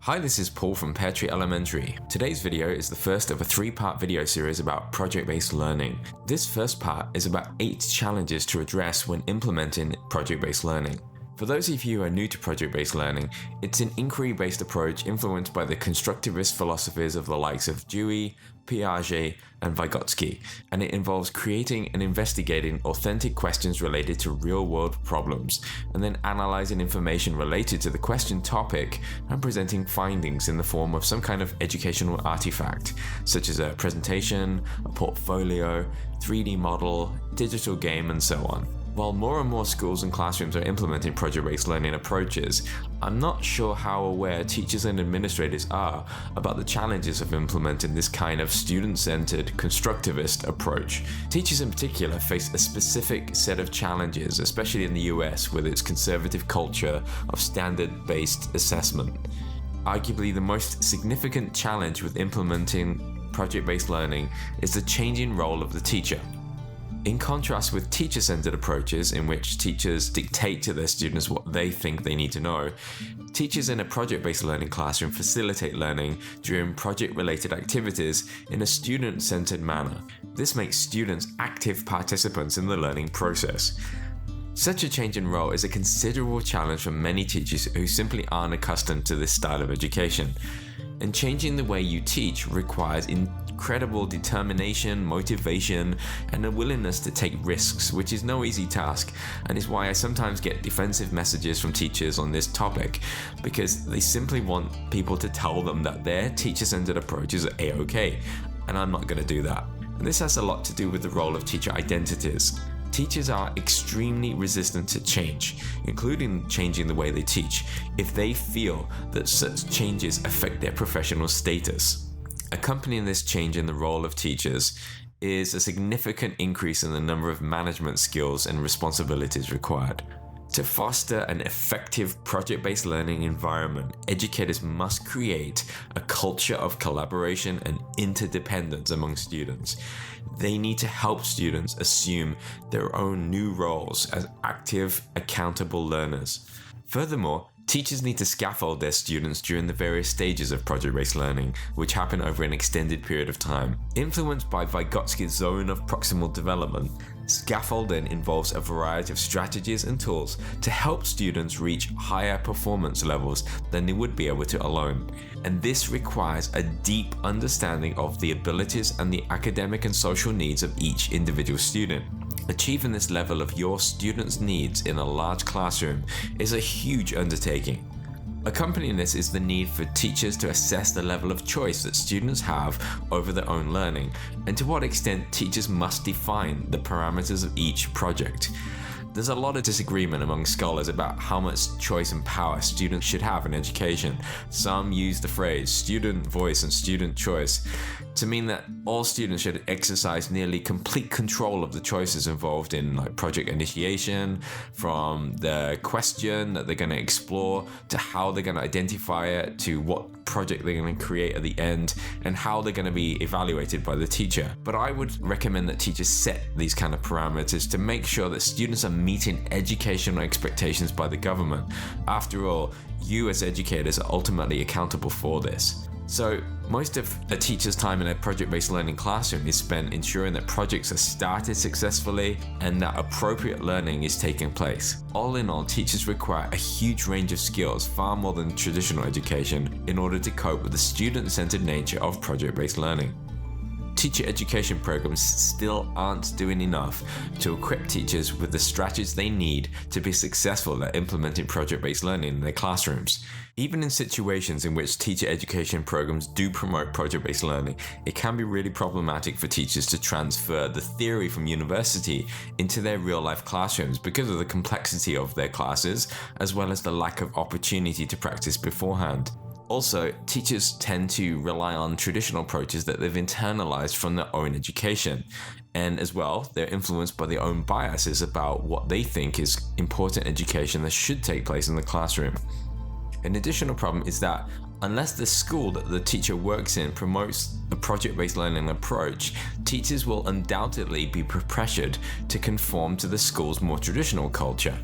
Hi, this is Paul from Pear Tree Elementary. Today's video is the first of a 3-part video series about project-based learning. This first part is about 8 challenges to address when implementing project-based learning. For those of you who are new to project-based learning, it's an inquiry-based approach influenced by the Constructivist philosophies of the likes of Dewey, Piaget, and Vygotsky, and it involves creating and investigating authentic questions related to real-world problems, and then analyzing information related to the question topic and presenting findings in the form of some kind of educational artifact, such as a presentation, a portfolio, 3D model, digital game, and so on. While more and more schools and classrooms are implementing project-based learning approaches, I'm not sure how aware teachers and administrators are about the challenges of implementing this kind of student-centered, constructivist approach. Teachers in particular face a specific set of challenges, especially in the US with its conservative culture of standard-based assessment. Arguably, the most significant challenge with implementing project-based learning is the changing role of the teacher. In contrast with teacher-centered approaches in which teachers dictate to their students what they think they need to know, teachers in a project-based learning classroom facilitate learning during project-related activities in a student-centered manner. This makes students active participants in the learning process. Such a change in role is a considerable challenge for many teachers who simply aren't accustomed to this style of education. And changing the way you teach requires incredible determination, motivation, and a willingness to take risks, which is no easy task, and is why I sometimes get defensive messages from teachers on this topic, because they simply want people to tell them that their teacher-centered approach is a-okay, and I'm not going to do that. And this has a lot to do with the role of teacher identities. Teachers are extremely resistant to change, including changing the way they teach, if they feel that such changes affect their professional status. Accompanying this change in the role of teachers is a significant increase in the number of management skills and responsibilities required. To foster an effective project-based learning environment, educators must create a culture of collaboration and interdependence among students. They need to help students assume their own new roles as active, accountable learners. Furthermore, teachers need to scaffold their students during the various stages of project-based learning, which happen over an extended period of time. Influenced by Vygotsky's zone of proximal development, scaffolding involves a variety of strategies and tools to help students reach higher performance levels than they would be able to alone. And this requires a deep understanding of the abilities and the academic and social needs of each individual student. Achieving this level of your students' needs in a large classroom is a huge undertaking. Accompanying this is the need for teachers to assess the level of choice that students have over their own learning, and to what extent teachers must define the parameters of each project. There's a lot of disagreement among scholars about how much choice and power students should have in education. Some use the phrase student voice and student choice to mean that all students should exercise nearly complete control of the choices involved in project initiation, from the question that they're going to explore, to how they're going to identify it, to what project they're going to create at the end, and how they're going to be evaluated by the teacher. But I would recommend that teachers set these kind of parameters to make sure that students are meeting educational expectations by the government. After all, you as educators are ultimately accountable for this. So most of a teacher's time in a project-based learning classroom is spent ensuring that projects are started successfully and that appropriate learning is taking place. All in all, teachers require a huge range of skills, far more than traditional education, in order to cope with the student-centered nature of project-based learning. Teacher education programs still aren't doing enough to equip teachers with the strategies they need to be successful at implementing project-based learning in their classrooms. Even in situations in which teacher education programs do promote project-based learning, it can be really problematic for teachers to transfer the theory from university into their real-life classrooms because of the complexity of their classes, as well as the lack of opportunity to practice beforehand. Also, teachers tend to rely on traditional approaches that they've internalized from their own education. And as well, they're influenced by their own biases about what they think is important education that should take place in the classroom. An additional problem is that unless the school that the teacher works in promotes a project-based learning approach, teachers will undoubtedly be pressured to conform to the school's more traditional culture.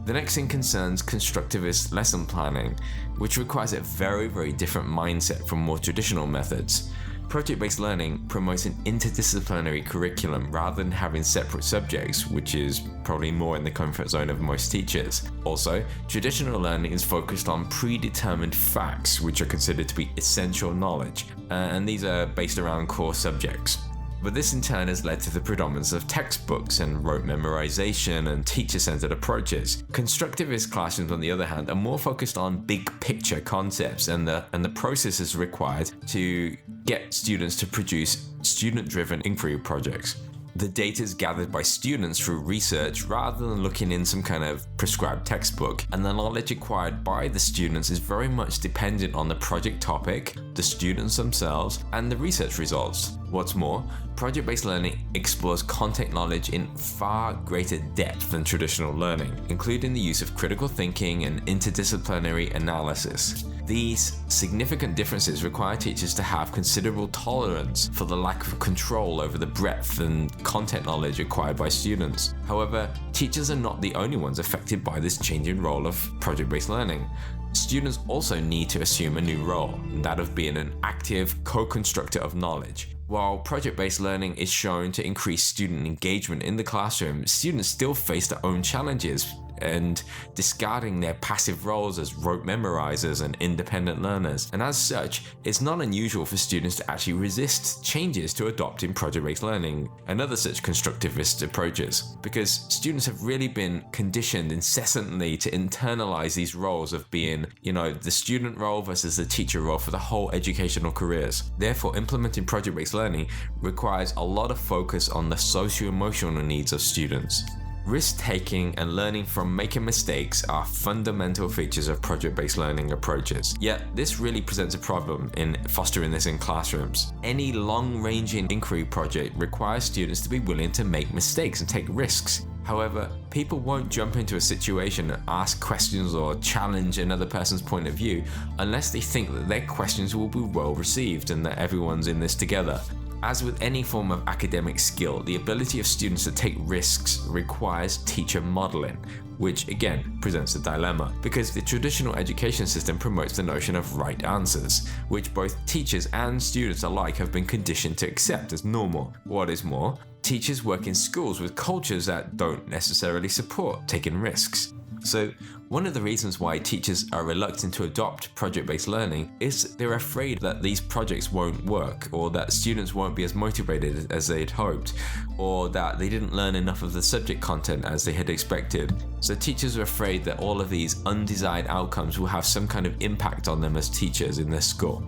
The next thing concerns constructivist lesson planning, which requires a very, very different mindset from more traditional methods. Project-based learning promotes an interdisciplinary curriculum rather than having separate subjects, which is probably more in the comfort zone of most teachers. Also, traditional learning is focused on predetermined facts, which are considered to be essential knowledge, and these are based around core subjects. But this in turn has led to the predominance of textbooks and rote memorization and teacher-centered approaches. Constructivist classrooms, on the other hand, are more focused on big picture concepts and the processes required to get students to produce student-driven inquiry projects. The data is gathered by students through research rather than looking in some kind of prescribed textbook, and the knowledge acquired by the students is very much dependent on the project topic, the students themselves, and the research results. What's more, project-based learning explores content knowledge in far greater depth than traditional learning, including the use of critical thinking and interdisciplinary analysis. These significant differences require teachers to have considerable tolerance for the lack of control over the breadth and content knowledge acquired by students. However, teachers are not the only ones affected by this changing role of project-based learning. Students also need to assume a new role, that of being an active co-constructor of knowledge. While project-based learning is shown to increase student engagement in the classroom, students still face their own challenges and discarding their passive roles as rote memorizers and independent learners. And as such, it's not unusual for students to actually resist changes to adopting project-based learning and other such constructivist approaches, because students have really been conditioned incessantly to internalize these roles of being, the student role versus the teacher role for the whole educational careers. Therefore, implementing project-based learning requires a lot of focus on the socio-emotional needs of students. Risk-taking and learning from making mistakes are fundamental features of project-based learning approaches. Yet, this really presents a problem in fostering this in classrooms. Any long-ranging inquiry project requires students to be willing to make mistakes and take risks. However, people won't jump into a situation and ask questions or challenge another person's point of view unless they think that their questions will be well received and that everyone's in this together. As with any form of academic skill, the ability of students to take risks requires teacher modeling, which again presents a dilemma, because the traditional education system promotes the notion of right answers, which both teachers and students alike have been conditioned to accept as normal. What is more, teachers work in schools with cultures that don't necessarily support taking risks. So, one of the reasons why teachers are reluctant to adopt project-based learning is they're afraid that these projects won't work, or that students won't be as motivated as they'd hoped, or that they didn't learn enough of the subject content as they had expected. So teachers are afraid that all of these undesired outcomes will have some kind of impact on them as teachers in their school.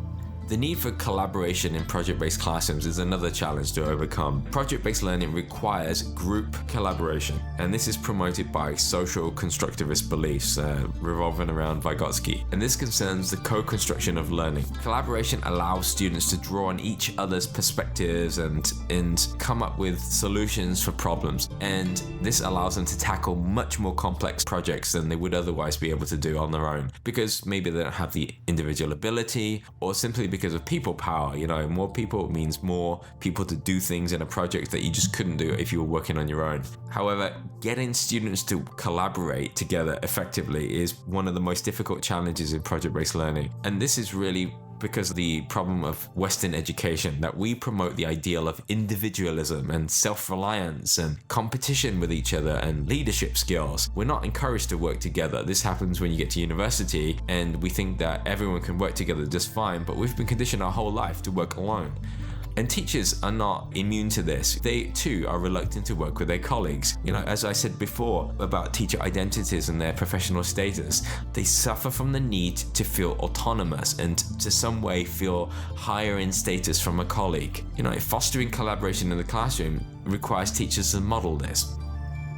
The need for collaboration in project-based classrooms is another challenge to overcome. Project-based learning requires group collaboration, and this is promoted by social constructivist beliefs revolving around Vygotsky. And this concerns the co-construction of learning. Collaboration allows students to draw on each other's perspectives and come up with solutions for problems. And this allows them to tackle much more complex projects than they would otherwise be able to do on their own, because maybe they don't have the individual ability, or simply because of people power. More people means more people to do things in a project that you just couldn't do if you were working on your own. However, getting students to collaborate together effectively is one of the most difficult challenges in project-based learning. And this is really because of the problem of Western education, that we promote the ideal of individualism and self-reliance and competition with each other and leadership skills. We're not encouraged to work together. This happens when you get to university and we think that everyone can work together just fine, but we've been conditioned our whole life to work alone. And teachers are not immune to this. They too are reluctant to work with their colleagues. As I said before about teacher identities and their professional status, they suffer from the need to feel autonomous and to some way feel higher in status from a colleague. Fostering collaboration in the classroom requires teachers to model this.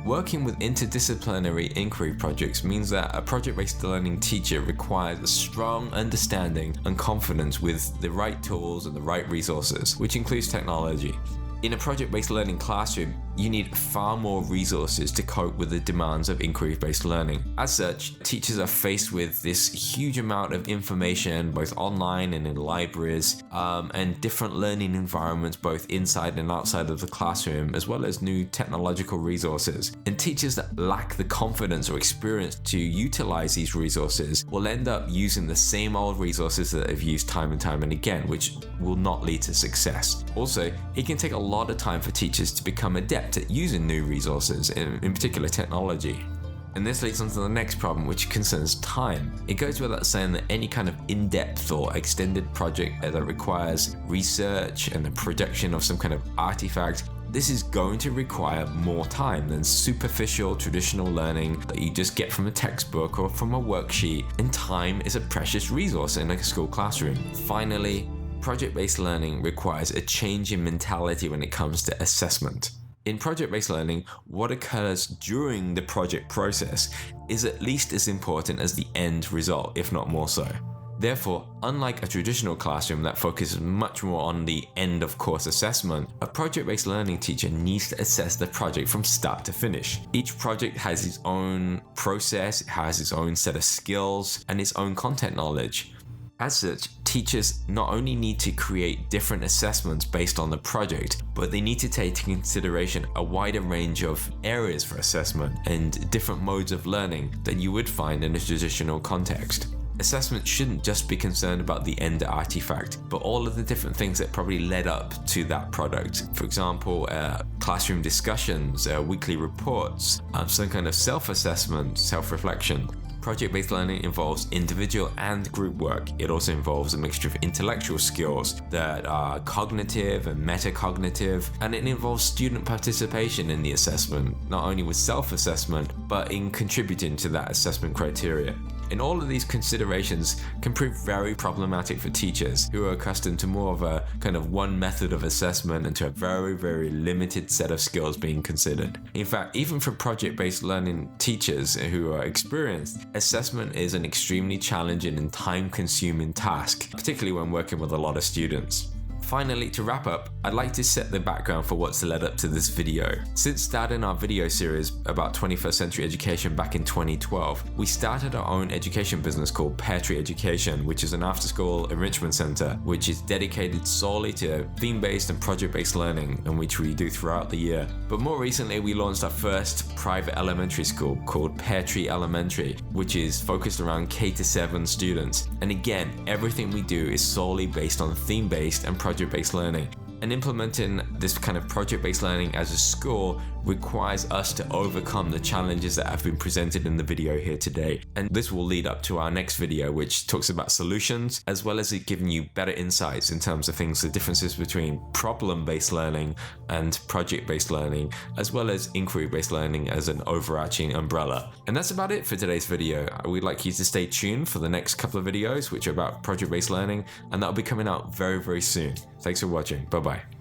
Working with interdisciplinary inquiry projects means that a project-based learning teacher requires a strong understanding and confidence with the right tools and the right resources, which includes technology. In a project-based learning classroom, you need far more resources to cope with the demands of inquiry-based learning. As such, teachers are faced with this huge amount of information, both online and in libraries, and different learning environments, both inside and outside of the classroom, as well as new technological resources. And teachers that lack the confidence or experience to utilize these resources will end up using the same old resources that they've used time and time and again, which will not lead to success. Also, it can take a lot of time for teachers to become adept at using new resources, in particular technology. And this leads on to the next problem, which concerns time. It goes without saying that any kind of in-depth or extended project that requires research and the production of some kind of artifact, this is going to require more time than superficial traditional learning that you just get from a textbook or from a worksheet, and time is a precious resource in a school classroom. Finally, project-based learning requires a change in mentality when it comes to assessment. In project-based learning, what occurs during the project process is at least as important as the end result, if not more so. Therefore, unlike a traditional classroom that focuses much more on the end of course assessment, a project-based learning teacher needs to assess the project from start to finish. Each project has its own process, it has its own set of skills, and its own content knowledge. As such, teachers not only need to create different assessments based on the project, but they need to take into consideration a wider range of areas for assessment and different modes of learning that you would find in a traditional context. Assessment shouldn't just be concerned about the end artifact, but all of the different things that probably led up to that product. For example, classroom discussions, weekly reports, some kind of self-assessment, self-reflection. Project-based learning involves individual and group work. It also involves a mixture of intellectual skills that are cognitive and metacognitive, and it involves student participation in the assessment, not only with self-assessment, but in contributing to that assessment criteria. And all of these considerations can prove very problematic for teachers who are accustomed to more of a kind of one method of assessment and to a very, very limited set of skills being considered. In fact, even for project-based learning teachers who are experienced, assessment is an extremely challenging and time-consuming task, particularly when working with a lot of students. Finally, to wrap up, I'd like to set the background for what's led up to this video. Since starting our video series about 21st century education back in 2012, we started our own education business called Pear Tree Education, which is an after-school enrichment center, which is dedicated solely to theme-based and project-based learning, and which we do throughout the year. But more recently, we launched our first private elementary school called Pear Tree Elementary, which is focused around K-7 students. And again, everything we do is solely based on theme-based and project-based learning. And implementing this kind of project-based learning as a school requires us to overcome the challenges that have been presented in the video here today. And this will lead up to our next video, which talks about solutions, as well as it giving you better insights in terms of things, the differences between problem-based learning and project-based learning, as well as inquiry-based learning as an overarching umbrella. And that's about it for today's video. We'd like you to stay tuned for the next couple of videos, which are about project-based learning, and that'll be coming out very, very soon. Thanks for watching. Bye-bye.